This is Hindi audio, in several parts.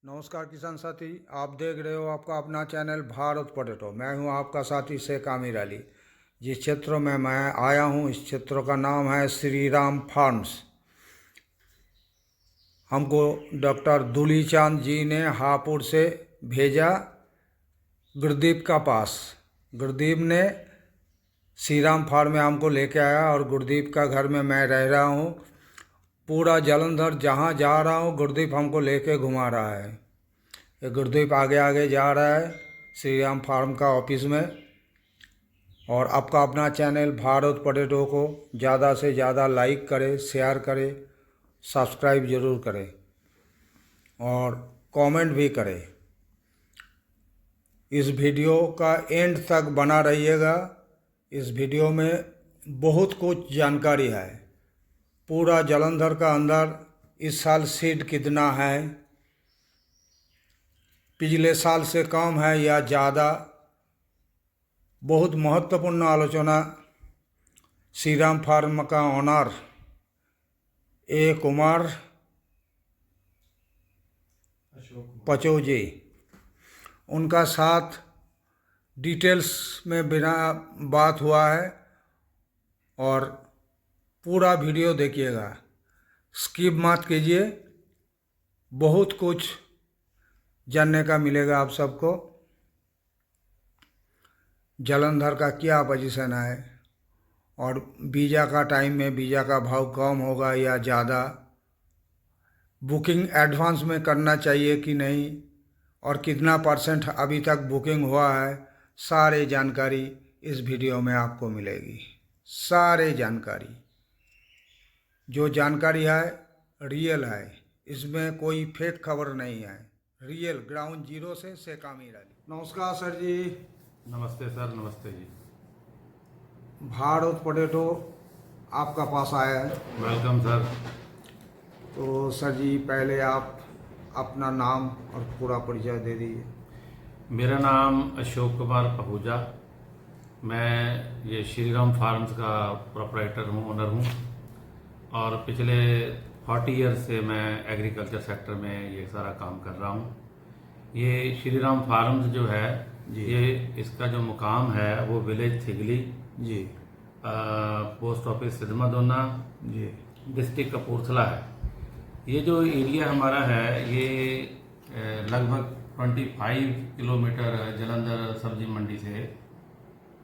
नमस्कार किसान साथी, आप देख रहे हो आपका अपना चैनल भारत पोटैटो। मैं हूं आपका साथी शेख आमिर अली। जिस क्षेत्र में मैं आया हूं इस क्षेत्र का नाम है श्री राम फार्म्स। हमको डॉक्टर दूलीचांद जी ने हापुड़ से भेजा गुरदीप का पास। गुरदीप ने श्री राम फार्म में हमको लेके आया और गुरदीप का घर में मैं रह रहा हूं। पूरा जालंधर जहां जा रहा हूं गुरदीप हमको लेके घुमा रहा है। ये गुरदीप आगे आगे जा रहा है श्री राम फार्म का ऑफिस में। और आपका अपना चैनल भारत पोटैटो को ज़्यादा से ज़्यादा लाइक करें, शेयर करें, सब्सक्राइब ज़रूर करें और कमेंट भी करें। इस वीडियो का एंड तक बना रहिएगा। इस वीडियो में बहुत कुछ जानकारी है। पूरा जालंधर का अंदर इस साल सीड कितना है, पिछले साल से कम है या ज़्यादा, बहुत महत्वपूर्ण आलोचना श्री राम फार्म का ऑनर ए कुमार पचौजी उनका साथ डिटेल्स में बिना बात हुआ है। और पूरा वीडियो देखिएगा, स्किप मत कीजिए। बहुत कुछ जानने का मिलेगा आप सबको। जालंधर का क्या पोजीशन है और वीज़ा का टाइम में वीज़ा का भाव कम होगा या ज़्यादा, बुकिंग एडवांस में करना चाहिए कि नहीं, और कितना परसेंट अभी तक बुकिंग हुआ है, सारे जानकारी इस वीडियो में आपको मिलेगी। सारे जानकारी, जो जानकारी है रियल है, इसमें कोई फेक खबर नहीं है, रियल ग्राउंड जीरो से शेख आमिर अली। नमस्कार सर जी। नमस्ते सर। नमस्ते जी। भारत पोटैटो आपका पास आया है। Welcome sir. तो सर जी पहले आप अपना नाम और पूरा परिचय दे दीजिए। मेरा नाम अशोक कुमार पहूजा। मैं ये श्री राम फार्म्स का प्रोपराइटर हूँ, ओनर हूँ। और पिछले 40 ईयर से मैं एग्रीकल्चर सेक्टर में ये सारा काम कर रहा हूँ। ये श्री राम फार्म्स जो है जी, ये इसका जो मुकाम है वो विलेज थिगली जी, पोस्ट ऑफिस सिद्धमदोना जी, डिस्ट्रिक्ट कपूरथला है। ये जो एरिया हमारा है ये लगभग 25 किलोमीटर जालंधर सब्जी मंडी से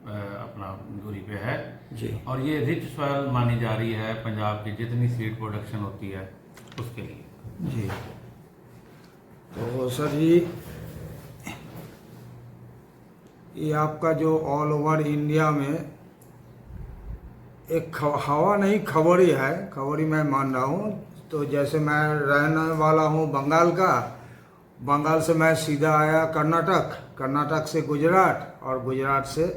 अपना दूरी पे है जी, और ये रिच सॉयल मानी जा रही है पंजाब की जितनी सीड प्रोडक्शन होती है उसके लिए। जी। तो सर जी ये आपका जो ऑल ओवर इंडिया में एक हवा नहीं खबरी है, खबरी मैं मान रहा हूँ। तो जैसे मैं रहने वाला हूँ बंगाल का, बंगाल से मैं सीधा आया कर्नाटक, कर्नाटक से गुजरात और गुजरात से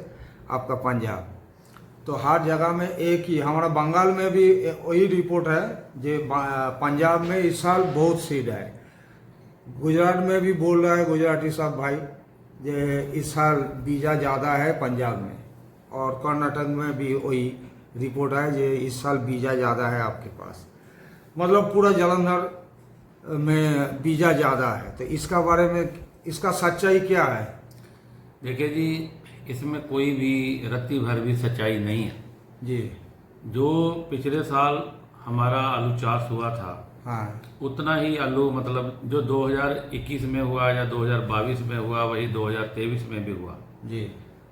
आपका पंजाब। तो हर जगह में एक ही, हमारा बंगाल में भी वही रिपोर्ट है जो पंजाब में इस साल बहुत सीड है। गुजरात में भी बोल रहा है गुजराती साहब भाई जे इस साल वीज़ा ज़्यादा है पंजाब में, और कर्नाटक में भी वही रिपोर्ट है जो इस साल वीज़ा ज़्यादा है आपके पास। मतलब पूरा जालंधर में वीज़ा ज़्यादा है। तो इसका बारे में, इसका सच्चाई क्या है? देखिए जी, इसमें कोई भी रत्ती भर भी सच्चाई नहीं है जी। जो पिछले साल हमारा आलू चाष हुआ था हाँ उतना ही आलू मतलब जो 2021 में हुआ या 2022 में हुआ वही 2023 में भी हुआ जी,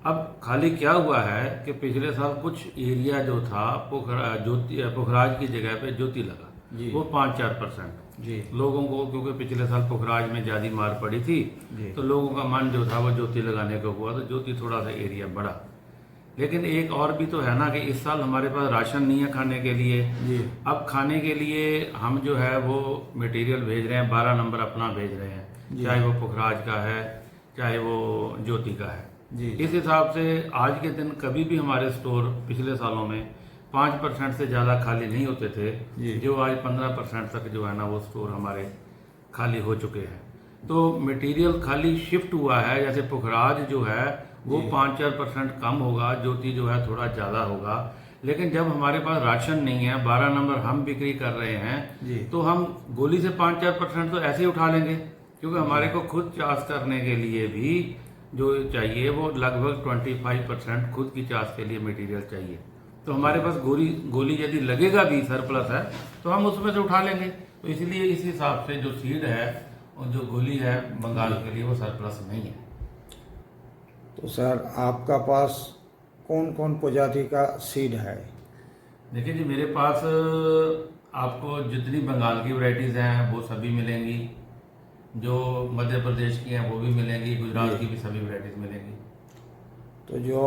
अब खाली क्या हुआ है कि पिछले साल कुछ एरिया जो था पुखराज की जगह पे ज्योति लगा जी, वो 5-4% जी, लोगों को, क्योंकि पिछले साल पुखराज में ज्यादा मार पड़ी थी जी, तो लोगों का मन जो था वो ज्योति लगाने का हुआ, तो ज्योति थोड़ा सा एरिया बढ़ा। लेकिन एक और भी तो है ना कि इस साल हमारे पास राशन नहीं है खाने के लिए। जी, अब खाने के लिए हम जो है वो मटेरियल भेज रहे हैं, 12 नंबर अपना भेज रहे हैं, जी, चाहे वो पुखराज का है चाहे वो ज्योति का है। जी, इस हिसाब से आज के दिन कभी भी हमारे स्टोर पिछले सालों में 5% से ज़्यादा खाली नहीं होते थे, जो आज 15% तक जो है ना वो स्टोर हमारे खाली हो चुके हैं। तो मटेरियल खाली शिफ्ट हुआ है। जैसे पुखराज जो है वो 5-4% कम होगा, ज्योति जो है थोड़ा ज़्यादा होगा। लेकिन जब हमारे पास राशन नहीं है, 12 नंबर हम बिक्री कर रहे हैं, तो हम गोली से 5-4% तो ऐसे ही उठा लेंगे। क्योंकि हमारे को खुद चाष करने के लिए भी जो चाहिए वो लगभग 25% खुद की चाष के लिए मटेरियल चाहिए। तो हमारे पास गोली यदि लगेगा भी सरप्लस है तो हम उसमें से उठा लेंगे। तो इसलिए इस हिसाब से जो सीड है और जो गोली है बंगाल के लिए वो सरप्लस नहीं है। तो सर आपका पास कौन कौन प्रजाति का सीड है? देखिए जी, मेरे पास आपको जितनी बंगाल की वैरायटीज़ हैं वो सभी मिलेंगी, जो मध्य प्रदेश की हैं वो भी मिलेंगी, गुजरात की भी सभी वैरायटीज़ मिलेंगी। तो जो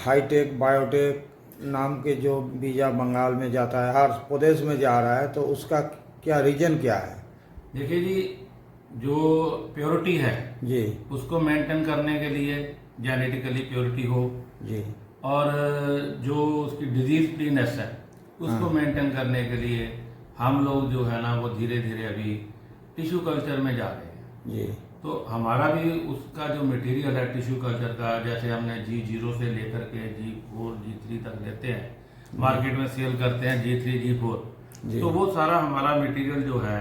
हाईटेक बायोटेक नाम के जो बीजा बंगाल में जाता है, हर प्रदेश में जा रहा है, तो उसका क्या रीजन क्या है? देखिए जी, जो प्योरिटी है जी उसको मेंटेन करने के लिए जेनेटिकली प्योरिटी हो, जी, और जो उसकी डिजीज फ्रीनेस है उसको मेंटेन करने के लिए हम लोग जो है ना वो धीरे धीरे अभी टिश्यू कल्चर में जा रहे हैं। जी तो हमारा भी उसका जो मटेरियल है टिश्यू कल्चर का, जैसे हमने G0 से लेकर के G4 G3 तक लेते हैं, मार्केट में सेल करते हैं G3 G4, तो वो सारा हमारा मटेरियल जो है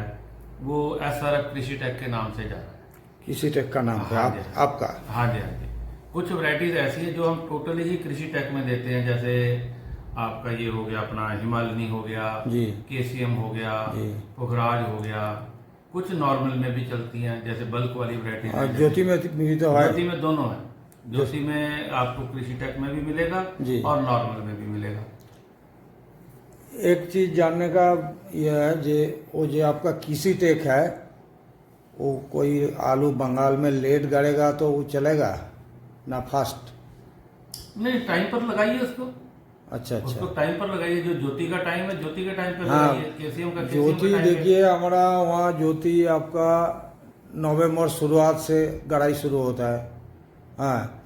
वो SRF कृषि टेक के नाम से जा रहा है। किसी टेक का नाम है हाँ जी, आपका? हाँ जी, हाँ जी। कुछ वैरायटीज ऐसी है जो हम टोटली ही कृषि टेक में देते हैं, जैसे आपका ये हो गया अपना हिमालनी हो गया जी, KCM हो गया जी, पुखराज हो गया, कुछ नॉर्मल में भी चलती हैं जैसे बल्क वाली और वैरायटी। ज्योति में भी तो है? ज्योति में दोनों है, ज्योति में आपको कृषि टेक में भी मिलेगा जी। और नॉर्मल में भी मिलेगा। एक चीज जानने का यह है जे वो जो आपका किसी टेक है, वो कोई आलू बंगाल में लेट गड़ेगा तो वो चलेगा ना फास्ट? नहीं, टाइम पर लगाइए उसको, अच्छा उसको अच्छा। टाइम पर लगाइए। जो ज्योति का टाइम है ज्योति के टाइम पर हाँ, लगाइए। KCM का ज्योति टाइम है। देखिए हमारा वहाँ ज्योति आपका नवंबर शुरुआत से गड़ाई शुरू होता है। हाँ,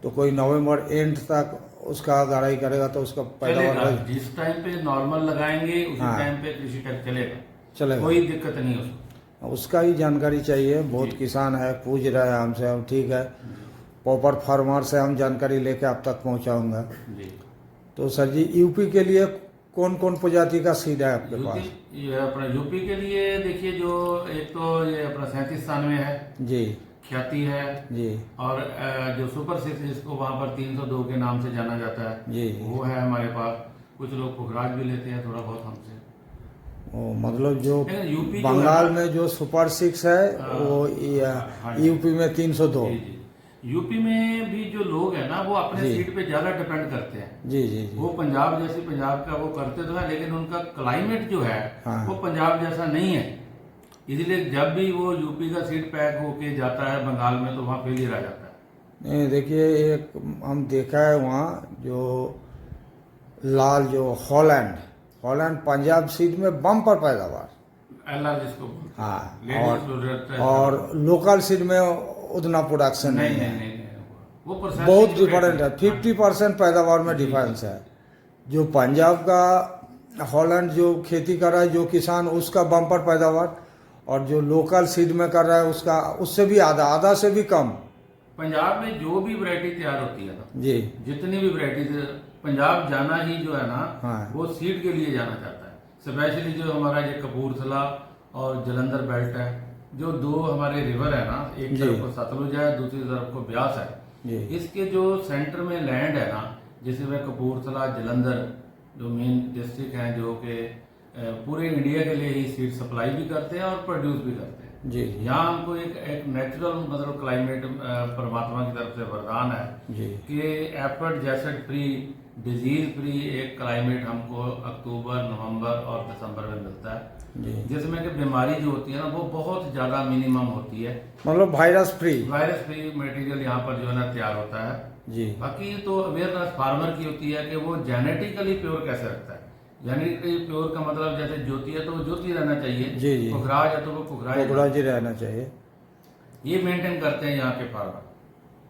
तो कोई नवंबर एंड तक उसका गड़ाई करेगा तो उसका चलेगा। पैदावार जिस टाइम पे नॉर्मल लगाएंगे उसी हाँ। टाइम पे कृषि टेक चलेगा, चलेगा। कोई दिक्कत नहीं है उसको। उसका ही जानकारी चाहिए। बहुत किसान है पूछ रहे हैं हमसे, हम ठीक है प्रॉपर फार्मर से हम जानकारी लेके आप तक पहुंचाऊंगा। जी, तो सर जी यूपी के लिए कौन कौन प्रजाति का सीड है आपके पास? ये अपना यूपी के लिए देखिए, जो एक तो ये अपना 3793 है, जी ख्याति है, जी और जो सुपर 6 जिसको वहाँ पर 302 के नाम से जाना जाता है जी, वो है हमारे पास। कुछ लोग पुखराज भी लेते हैं थोड़ा बहुत हमसे। वो मतलब जो लेकिन यूपी जो बंगाल है, में जो सुपर 6 है वो हाँ जी। यूपी में 302। जी जी, यूपी में भी जो लोग हैं ना वो अपने जी। सीट पे ज्यादा डिपेंड करते हैं। जी जी जी, वो पंजाब जैसे पंजाब का वो करते तो है, लेकिन उनका क्लाइमेट जो है हाँ। वो पंजाब जैसा नहीं है, इसलिए जब भी वो यूपी का सीट पैक होके जाता है बंगाल में तो वहाँ फेलियर आ जाता है। नहीं देखिए एक हम देखा है वहाँ जो लाल जो हॉलैंड पंजाब सीड में बम्पर पैदावार, LR जिसको बोलते हैं। हाँ, लेडीज जो रहता है। और लोकल सीड में उतना प्रोडक्शन नहीं नहीं नहीं है। नहीं नहीं, वो processing बहुत जो डिफरेंट है, रहती 50% पैदावार में डिफरेंस है। जो पंजाब का हॉलैंड जो खेती कर रहा है जो किसान, उसका बम्पर पैदावार, और जो लोकल सीड में कर रहा है उसका उससे भी आधा से भी कम। पंजाब में जो भी वैरायटी तैयार होती है ना, जी जितनी भी वैरायटी, पंजाब जाना ही जो है ना हाँ। वो सीड के लिए जाना चाहता है। स्पेशली जो हमारा ये कपूरथला और जलंधर बेल्ट है, जो दो हमारे रिवर है ना, एक जी। तरफ को सतलुज है दूसरी तरफ को ब्यास है, जी इसके जो सेंटर में लैंड है ना, जिसमें कपूरथला जलंधर जो मेन डिस्ट्रिक्ट हैं, जो कि पूरे इंडिया के लिए ही सीड सप्लाई भी करते हैं और प्रोड्यूस भी करते हैं। जी यहाँ हमको एक नेचुरल मतलब क्लाइमेट परमात्मा की तरफ से वरदान है जी कि एफर्ट जैसेट फ्री डिजीज फ्री एक क्लाइमेट हमको अक्टूबर नवंबर और दिसंबर में मिलता है, जी, जिसमें कि बीमारी जो होती है ना वो बहुत ज्यादा मिनिमम होती है। मतलब virus free. Virus free material यहाँ पर जो है ना तैयार होता है। जी बाकी तो अवेयरनेस फार्मर की होती है कि वो जेनेटिकली प्योर कैसे रखता है। जेनेटिकली प्योर का मतलब जैसे ज्योति है तो वो ज्योति रहना चाहिए, जी जी, पुखराज है तो वो पुखराज कोकड़ा जी रहना चाहिए। ये मेंटेन करते हैं यहाँ के फार्मर।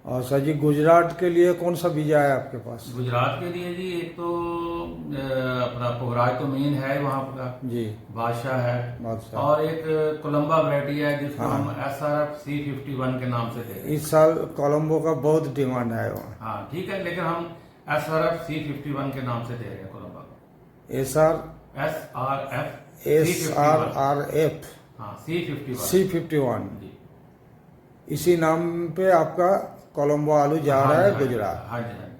और सर जी गुजरात के लिए कौन सा बीजा है आपके पास? गुजरात के लिए जी एक तो अपना पुखराज तो मेन है वहाँ का, जी बादशाह है, बादशाह। और एक कोलंबा वैरायटी है जिसको हाँ। हम SRF C51 के नाम से दे रहे हैं। इस साल कोलंबो का बहुत डिमांड है वहाँ। हाँ ठीक है, लेकिन हम SRF C51 के नाम से दे रहे हैं कोलंबा को। SRF SRF C51। हाँ C51। C51। जी। इसी नाम पे आपका कोलंबो आलू जा रहा है गुजरात। हाँ जी, हाँ जी।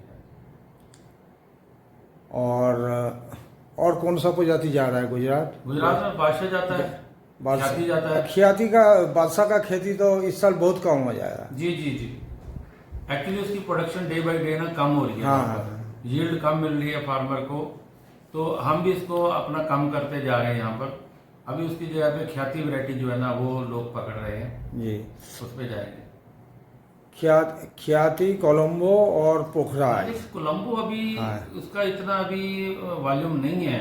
और कौन सा प्रजाति जा रहा है गुजरात? गुजरात में बादशाह जाता है, ख्याति जाता है। ख्याति का बादशाह का खेती तो इस साल बहुत कम हो जाएगा। जी जी जी, एक्चुअली उसकी प्रोडक्शन डे बाय डे ना कम हो रही है। हाँ। यील्ड कम मिल रही है फार्मर को, तो हम भी इसको अपना कम करते जा रहे हैं यहाँ पर। अभी उसकी जगह पे ख्याति वैरायटी जो है ना वो लोग पकड़ रहे हैं जी, उस पे जाएंगे। ख्याति, कोलंबो और पोखरा है। कोलंबो अभी हाँ। उसका इतना अभी वॉल्यूम नहीं है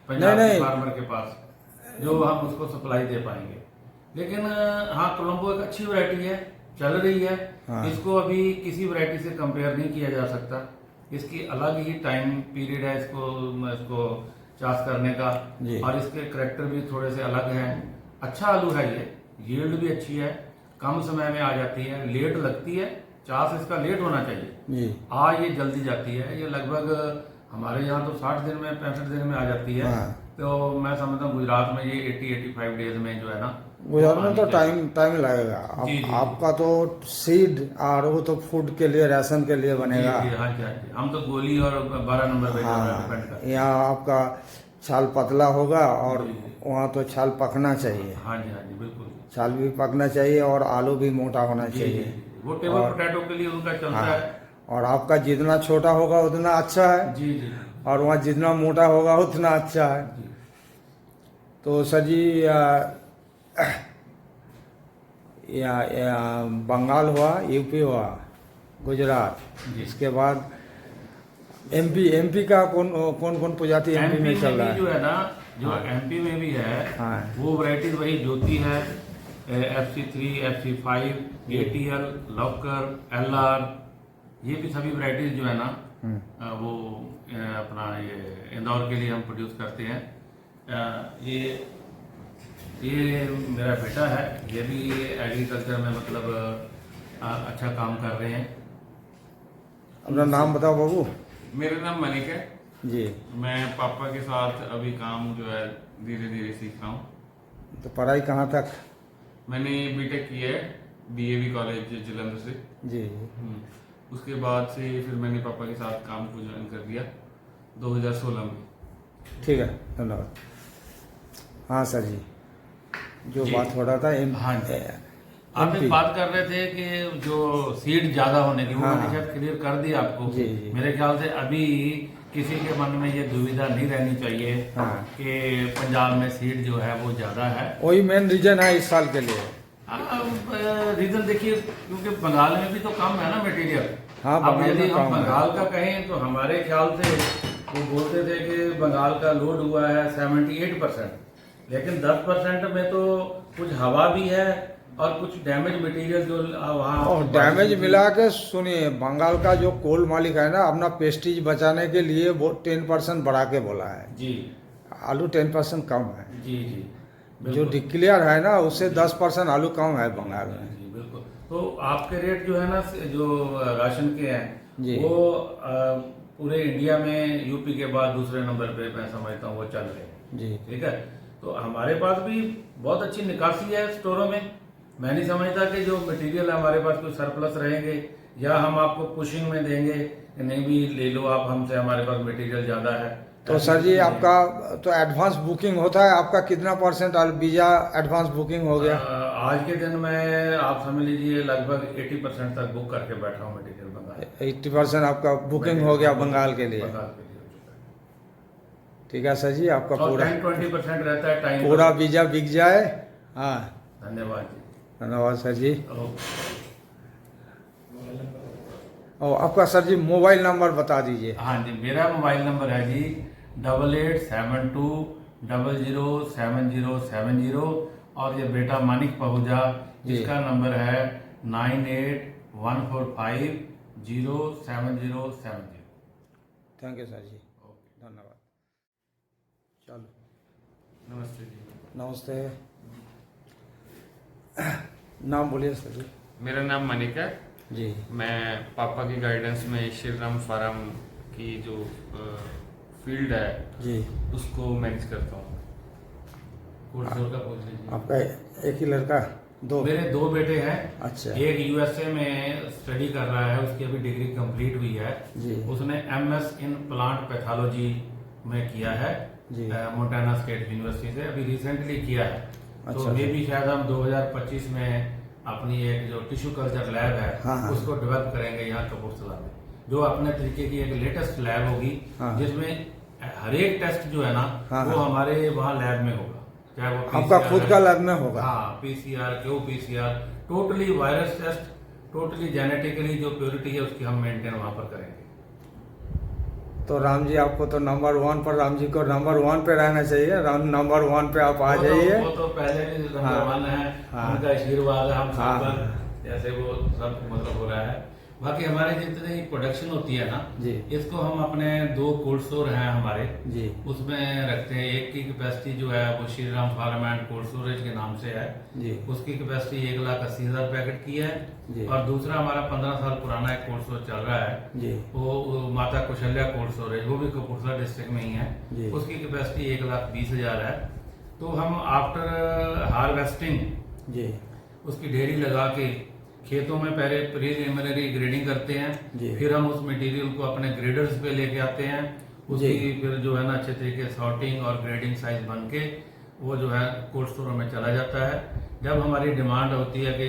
पंजाब के फार्मर के पास जो हम उसको सप्लाई दे पाएंगे। लेकिन हाँ, कोलंबो एक अच्छी वैरायटी है, चल रही है। हाँ। इसको अभी किसी वैरायटी से कंपेयर नहीं किया जा सकता। इसकी अलग ही टाइम पीरियड है इसको चाष करने का, और इसके करैक्टर भी थोड़े से अलग हैं। अच्छा आलू है ये, यील्ड भी अच्छी है, कम समय में आ जाती है, लेट लगती है, चाष इसका लेट होना चाहिए जी। ये जल्दी जाती है। ये लगभग हमारे यहाँ तो 60 दिन में 65 दिन में आ जाती है। हाँ। तो मैं समझता हूँ गुजरात में ये 80-85 डेज में जो है ना, गुजरात में तो टाइम लगेगा। आपका तो सीड और वो तो फूड के लिए, राशन के लिए बनेगा। जी, हाँ जी, हाँ जी। हम तो गोली और 12 नंबर पे डिपेंड करते हैं। यहाँ आपका छाल पतला होगा और वहाँ तो छाल पकना चाहिए। हाँ जी, हाँ जी, बिल्कुल। छाल भी पकना चाहिए और आलू भी मोटा होना चाहिए। वो टेबल पोटैटो के लिए उनका चलता है। और आपका जितना छोटा होगा उतना अच्छा है। जी जी। और वहाँ जितना मोटा होगा उतना अच्छा है। तो सर जी, या बंगाल हुआ, यूपी हुआ, गुजरात, इसके बाद एमपी का कौन प्रजाति एमपी में चल रहा है? जो है ना, जो एमपी में भी है, वो वैरायटीज वही ज्योति है, FC3, FC5, ATL, लवकर, LR, ये भी सभी वैरायटीज जो है ना वो अपना ये इंदौर के लिए हम प्रोड्यूस करते हैं। ये मेरा बेटा है, ये भी एग्रीकल्चर में मतलब अच्छा काम कर रहे हैं। अपना नाम बताओ बाबू। मेरा नाम मनिक है जी। मैं पापा के साथ अभी काम जो है धीरे धीरे सीख रहा हूँ। तो पढ़ाई कहाँ तक? मैंने बीटेक की है DAV कॉलेज जलंधर से। जी। उसके बाद से फिर मैंने पापा के साथ काम को ज्वाइन कर दिया 2016 में। ठीक है, धन्यवाद। हाँ सर जी, जो बात हो रहा था हाँ जी, आप एक बात कर रहे थे कि जो सीड ज्यादा होने की, वो मैंने शायद क्लियर कर दी आपको। जी। मेरे ख्याल से अभी किसी के मन में ये दुविधा नहीं रहनी चाहिए कि पंजाब में सीड जो है वो ज्यादा है। वही मेन रीजन है इस साल के लिए। रीजन देखिए, क्योंकि बंगाल में भी तो कम है ना मटेरियल। अब यदि हम बंगाल का कहें तो हमारे ख्याल से वो बोलते थे कि बंगाल का लोड हुआ है 78%, लेकिन 10% में तो कुछ हवा भी है और कुछ डैमेज मटेरियल जो वहाँ डैमेज मिला के सुनिए, बंगाल का जो कोल मालिक है ना, अपना पेस्टिज बचाने के लिए वो 10% बढ़ा के बोला है जी। आलू 10% कम है। जी जी, जो डिक्लेयर है ना उससे 10% आलू कम है बंगाल में। जी बिल्कुल। तो आपके रेट जो है ना, जो राशन के हैं, वो पूरे इंडिया में यूपी के बाद दूसरे नंबर पे मैं समझता हूँ वो चल रहे हैं। जी। ठीक है, तो हमारे पास भी बहुत अच्छी निकासी है स्टोरों में। मैं नहीं समझता कि जो मटेरियल हमारे पास कोई सरप्लस रहेंगे या हम आपको पुशिंग में देंगे कि नहीं भी ले लो आप हमसे, हमारे पास मटेरियल ज्यादा है। तो सर जी, आपका तो एडवांस बुकिंग होता है, आपका कितना परसेंट वीजा एडवांस बुकिंग हो गया? आज के दिन में आप समझ लीजिए लगभग 80% तक बुक करके बैठा हूँ मटेरियल बंगाल। 80% आपका बुकिंग हो गया बंगाल के लिए। ठीक है सर जी, आपका पूरा 10-20% रहता है टाइम, पूरा वीजा बिक जाए। हाँ, धन्यवाद जी। धन्यवाद सर जी। और आपका सर जी मोबाइल नंबर बता दीजिए। हाँ जी, मेरा मोबाइल नंबर है जी 8872007070, और ये बेटा मानिक पहुजा, जिसका नंबर है 9814507070। थैंक यू सर जी, धन्यवाद। चलो, नमस्ते जी। नमस्ते। नाम बोलिए सर जी। मेरा नाम मनिक है जी। मैं पापा की गाइडेंस में श्री राम फार्म की जो फील्ड है जी, उसको मैनेज करता हूँ। आपका एक ही लड़का? दो। मेरे 2 बेटे हैं। अच्छा एक यूएसए में स्टडी कर रहा है, उसकी अभी डिग्री कंप्लीट हुई है। जी उसने एमएस इन प्लांट पैथोलॉजी में किया है जी। मोंटाना स्टेट यूनिवर्सिटी से, अभी रिसेंटली किया है। तो अच्छा, मे भी शायद हम 2025 में अपनी एक जो टिश्यू कल्चर लैब है हाँ। उसको डेवलप करेंगे यहाँ कपूरथला में, जो अपने तरीके की एक लेटेस्ट लैब होगी हाँ। जिसमें हर एक टेस्ट जो है ना हाँ, वो हाँ। हमारे वहाँ लैब में होगा, चाहे वो आपका PCR खुद है। का लैब में होगा? हाँ, पीसीआर, QPCR, totally virus test, totally genetically जो प्योरिटी है उसकी हम मेंटेन वहाँ पर करेंगे। तो राम जी आपको तो नंबर 1 पर, राम जी को नंबर 1 पे रहना चाहिए। नंबर 1 पे आप आ जाइए। वो तो पहले भी नंबर हाँ। 1 है, हाँ। उनका आशीर्वाद है हम हाँ। सब पर, जैसे वो सब मतलब हो रहा है। बाकी हमारे जितनी प्रोडक्शन होती है ना जी इसको हम अपने 2 कोल्ड स्टोर हैं हमारे, जी उसमें रखते हैं। एक की कैपेसिटी जो है वो Shri Ram farm and cold storage के नाम से है, जी उसकी कैपेसिटी 1,80,000 पैकेट की है। जी। और दूसरा हमारा 15 साल पुराना एक कोल्ड स्टोर चल रहा है, जी वो माता कौशल्या कोल्ड स्टोरेज, वो भी कपूरथला डिस्ट्रिक्ट में ही है। जी। उसकी कैपेसिटी 1,20,000 है। तो हम आफ्टर हार्वेस्टिंग जी उसकी ढेरी लगा के खेतों में पहले प्रीलिमिनरी ग्रेडिंग करते हैं, जी। फिर हम उस मटेरियल को अपने ग्रेडर्स पे लेके आते हैं, उसकी फिर जो है ना अच्छे तरीके सॉर्टिंग और ग्रेडिंग साइज बन के वो जो है कोल्ड स्टोरों में चला जाता है। जब हमारी डिमांड होती है कि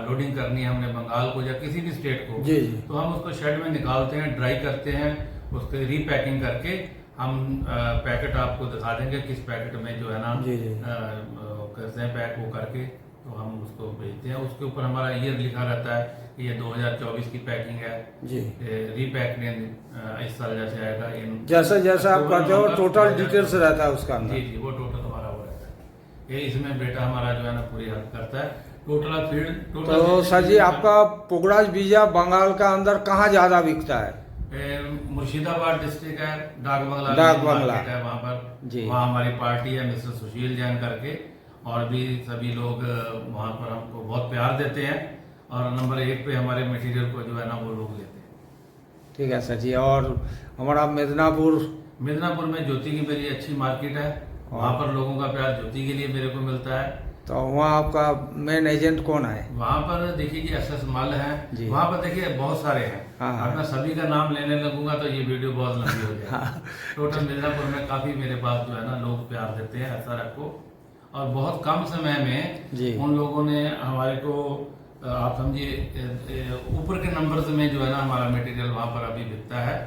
लोडिंग करनी है हमने बंगाल को या किसी भी स्टेट को, जी जी। तो हम उसको शेड में निकालते हैं, ड्राई करते हैं, उसके रीपैकिंग करके हम पैकेट आपको दिखा देंगे किस पैकेट में जो है ना जी जी। करते हैं पैक वो करके, तो हम उसको भेजते हैं। उसके ऊपर हमारा ईयर लिखा रहता है कि ये 2024 की पैकिंग है जी। रीपैक्ड इन इस साल जैसे आएगा इन जैसा जैसा आप अक्टूबर, करते हो नवंबर, टोटल 2024 डिटेल्स रहता है उसका जी अंदर। जी, वो टोटल हमारा वो रहता है। ये इसमें बेटा हमारा जो है ना पूरी हेल्प करता है। टोटल फील्ड तो सर जी आपका पुगड़ाज बीजा बंगाल का अंदर कहाँ ज्यादा बिकता है? मुर्शिदाबाद डिस्ट्रिक्ट है, डाक बंगला डाक main बंगला। market है वहाँ पर जी। वहाँ हमारी पार्टी है मिस्टर सुशील जैन करके, और भी सभी लोग वहाँ पर हमको बहुत प्यार देते हैं और नंबर 1 पे हमारे मटेरियल को जो है ना वो लोग लेते हैं। ठीक है सर जी। और हमारा मिदनापुर? मिदनापुर में ज्योति की मेरी अच्छी मार्केट है, वहाँ पर लोगों का प्यार ज्योति के लिए मेरे को मिलता है। तो वहाँ आपका मेन एजेंट कौन है? वहाँ पर देखिए जी SS मॉल है, जी। वहाँ पर देखिए बहुत सारे हैं। हाँ, हाँ। अब मैं सभी का नाम लेने लगूंगा तो ये वीडियो बहुत लंबी हो जाएगी। टोटल मिदनापुर में काफी मेरे पास जो है ना लोग प्यार देते हैं ऐसा रखो, और बहुत कम समय में जी। उन लोगों ने हमारे को आप समझिए ऊपर के नंबर्स में जो है ना हमारा मटेरियल वहाँ पर अभी बिकता है।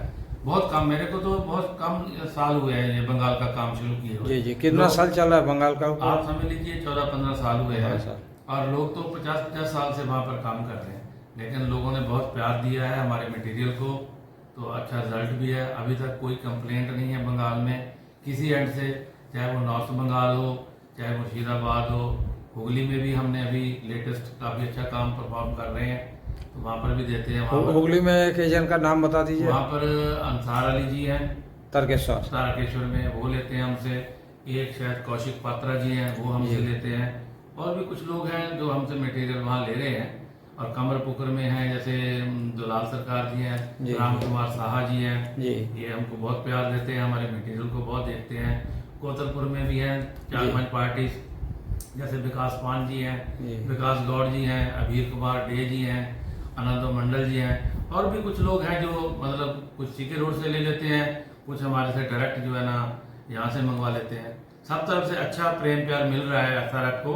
बहुत कम, मेरे को तो बहुत कम साल हुए हैं ये बंगाल का काम शुरू किए हुए। जी जी। कितना लोग- साल चल रहा है बंगाल का? आप समझ लीजिए 14-15 साल हुए हैं, 15 साल। और लोग तो 50-50 साल से वहाँ पर काम कर रहे हैं, लेकिन लोगों ने बहुत प्यार दिया है हमारे मटेरियल को, तो अच्छा रिजल्ट भी है। अभी तक कोई कंप्लेंट नहीं है बंगाल में किसी एंड से, चाहे वो नॉर्थ बंगाल हो, चाहे मुर्शिदाबाद हो, हुगली में भी हमने अभी लेटेस्ट काफी अच्छा काम परफॉर्म कर रहे हैं, तो वहाँ पर भी देते हैं। वहाँ पर हुगली में एक एजेंट का नाम बता दीजिए। वहाँ पर अंसार अली जी हैं तर्केश्वर। तारकेश्वर में, वो लेते हैं हमसे। एक शायद कौशिक पात्रा जी हैं, वो हमसे जी। लेते हैं। और भी कुछ लोग हैं जो हमसे मटेरियल वहाँ ले रहे हैं। और कमरपुकुर में हैं जैसे दुलाल सरकार जी जी। हैं, राम कुमार साहा जी हैं, जी ये हमको बहुत प्यार देते हैं, हमारे मटेरियल को बहुत देखते हैं। कोतरपुर में भी हैं जी। 4-5 पार्टीज, जैसे विकास पान जी हैं, जी। विकास गौड़ जी हैं, अभीर कुमार डे जी हैं, आनंदो मंडल जी हैं, और भी कुछ लोग हैं जो मतलब कुछ सीके रोड से ले लेते हैं, कुछ हमारे से डायरेक्ट जो है ना यहाँ से मंगवा लेते हैं। सब तरफ से अच्छा प्रेम प्यार मिल रहा है ऐसा रखो,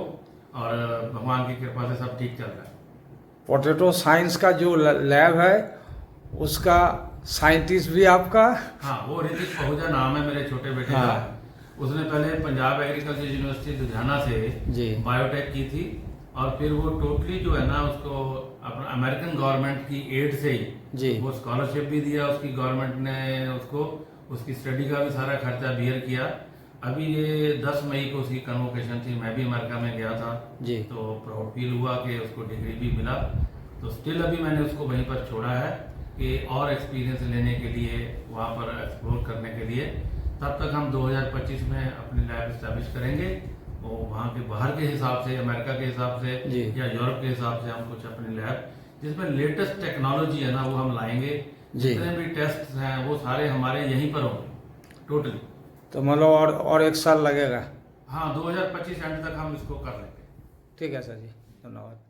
और भगवान की कृपा से सब ठीक चल रहा है। पोटैटो साइंस का जो लैब है उसका साइंटिस्ट भी आपका? हाँ, वो ऋतिक पहुजा नाम है मेरे छोटे बेटे हाँ। का। उसने पहले पंजाब एग्रीकल्चर यूनिवर्सिटी लुधियाना से जी। बायोटेक की थी, और फिर वो टोटली जो है ना उसको अपना अमेरिकन गवर्नमेंट की एड से ही जी। वो स्कॉलरशिप भी दिया, उसकी गवर्नमेंट ने उसको उसकी स्टडी का भी सारा खर्चा बियर किया। अभी ये 10 मई को उसकी कन्वोकेशन थी, मैं भी अमेरिका में गया था, जी। तो प्राउड फील हुआ कि उसको डिग्री भी मिला। तो स्टिल अभी मैंने उसको वहीं पर छोड़ा है कि और एक्सपीरियंस लेने के लिए, वहाँ पर एक्सप्लोर करने के लिए। तब तक हम 2025 में अपनी लैब इस्टेब्लिश करेंगे, और वहाँ के बाहर के हिसाब से, अमेरिका के हिसाब से जी। या यूरोप के हिसाब से हम कुछ अपनी लैब जिसमें लेटेस्ट टेक्नोलॉजी है ना वो हम लाएंगे। जी। जितने भी टेस्ट हैं वो सारे हमारे यहीं पर होंगे टोटली। तो मतलब और 1 साल लगेगा? हाँ, 2025 एंड तक हम इसको कर लेंगे। ठीक है सर जी। धन्यवाद।